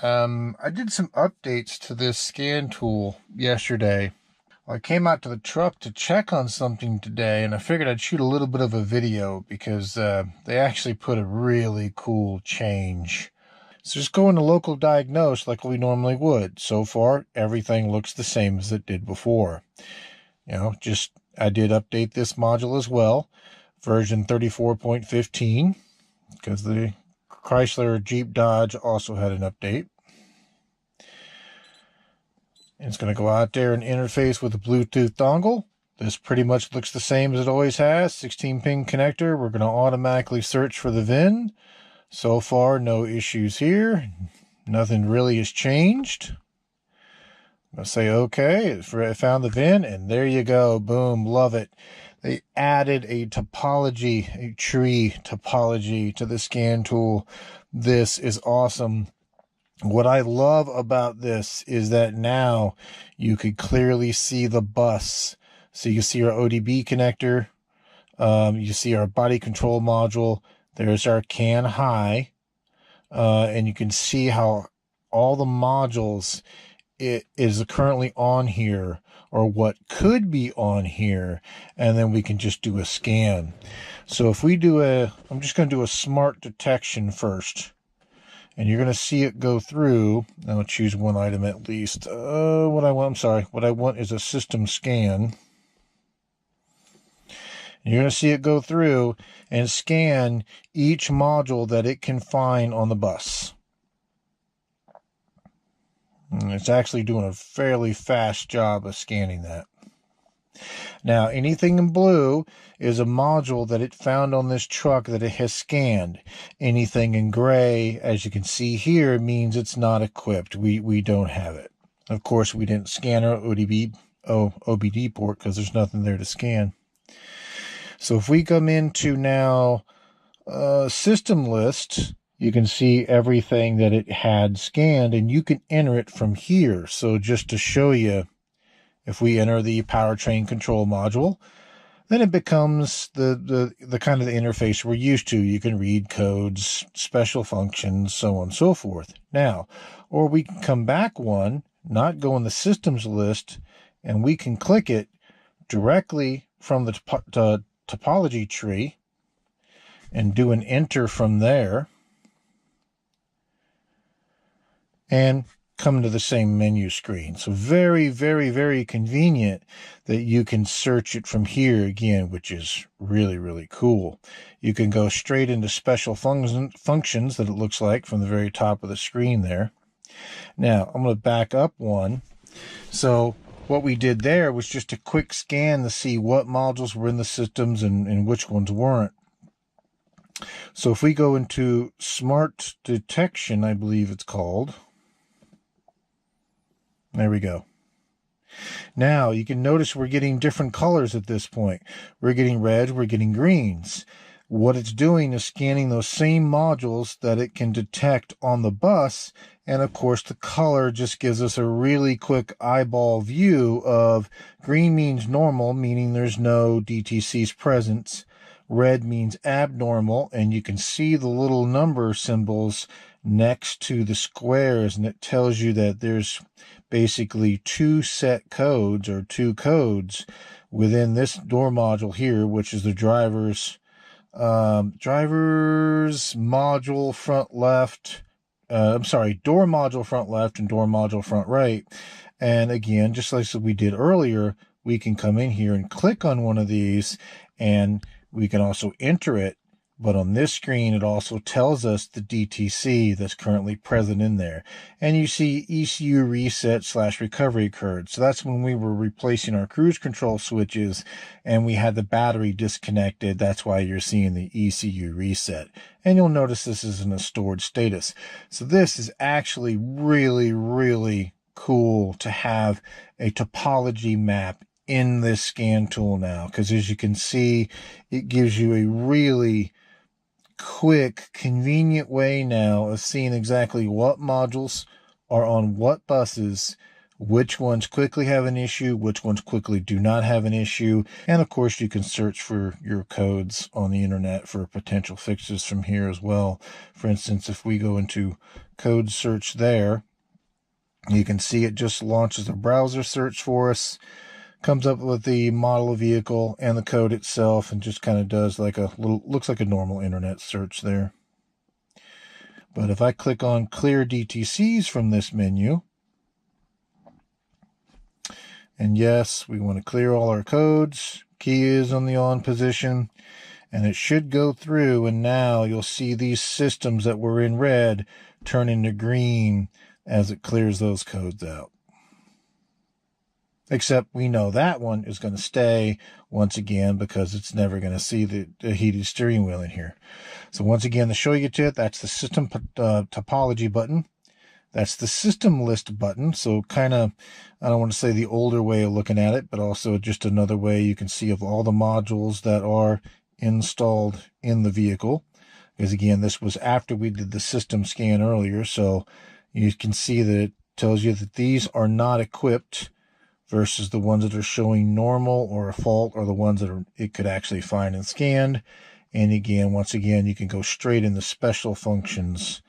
I did some updates to this scan tool yesterday. I came out to the truck to check on something today, and I figured I'd shoot a little bit of a video because they actually put a really cool change. So just go into local diagnose like we normally would. So far, everything looks the same as it did before. I did update this module as well, version 34.15, because the Chrysler Jeep Dodge also had an update. It's going to go out there and interface with a Bluetooth dongle. This pretty much looks the same as it always has. 16-pin connector. We're going to automatically search for the VIN. So far, no issues here. Nothing really has changed. I'm going to say OK. I found the VIN, and there you go. Boom. Love it. They added a topology, a tree topology to the scan tool. This is awesome. What I love about this is that now you could clearly see the bus. So you see our ODB connector. You see our body control module. There's our CAN high. And you can see how all the modules it is currently on here, or what could be on here. And then we can just do a scan. So if we do I'm just going to do a smart detection first. And you're going to see it go through. I'll choose one item at least. What I want is a system scan. And you're going to see it go through and scan each module that it can find on the bus. And it's actually doing a fairly fast job of scanning that. Now, anything in blue is a module that it found on this truck that it has scanned. Anything in gray, as you can see here, means it's not equipped. We don't have it. Of course, we didn't scan our OBD port because there's nothing there to scan. So if we come into now system list, you can see everything that it had scanned, and you can enter it from here. So just to show you, if we enter the powertrain control module, then it becomes the kind of the interface we're used to. You can read codes, special functions, so on and so forth. Now, or we can come back one, not go in the systems list, and we can click it directly from the topology tree and do an enter from there. And come to the same menu screen. So very, very, very convenient that you can search it from here again, which is really, really cool. You can go straight into special functions that it looks like from the very top of the screen there. Now, I'm going to back up one. So what we did there was just a quick scan to see what modules were in the systems and which ones weren't. So if we go into smart detection, I believe it's called. There we go. Now you can notice we're getting different colors at this point. We're getting reds, we're getting greens. What it's doing is scanning those same modules that it can detect on the bus. And of course, the color just gives us a really quick eyeball view of green means normal, meaning there's no DTC's presence. Red means abnormal, and you can see the little number symbols next to the squares, and it tells you that there's basically two set codes, or two codes within this door module here, which is the driver's module front left. Door module front left and door module front right. And again, just like we did earlier, we can come in here and click on one of these, and we can also enter it. But on this screen, it also tells us the DTC that's currently present in there. And you see ECU reset / recovery occurred. So that's when we were replacing our cruise control switches and we had the battery disconnected. That's why you're seeing the ECU reset. And you'll notice this is in a stored status. So this is actually really, really cool to have a topology map in this scan tool now. Because as you can see, it gives you a really quick, convenient way now of seeing exactly what modules are on what buses, which ones quickly have an issue, which ones quickly do not have an issue. And of course, you can search for your codes on the internet for potential fixes from here as well. For instance, if we go into code search there, you can see it just launches a browser search for us, comes up with the model of vehicle and the code itself, and just kind of does like a little, looks like a normal internet search there. But if I click on clear DTCs from this menu, and yes, we want to clear all our codes, key is on the on position, and it should go through, and now you'll see these systems that were in red turn into green as it clears those codes out. Except we know that one is going to stay once again because it's never going to see the heated steering wheel in here. So once again, to show you to it, that's the system topology button. That's the system list button. So kind of, I don't want to say the older way of looking at it, but also just another way you can see of all the modules that are installed in the vehicle. Because again, this was after we did the system scan earlier. So you can see that it tells you that these are not equipped versus the ones that are showing normal or a fault, or the ones that it could actually find and scanned. And again, once again, you can go straight into special functions.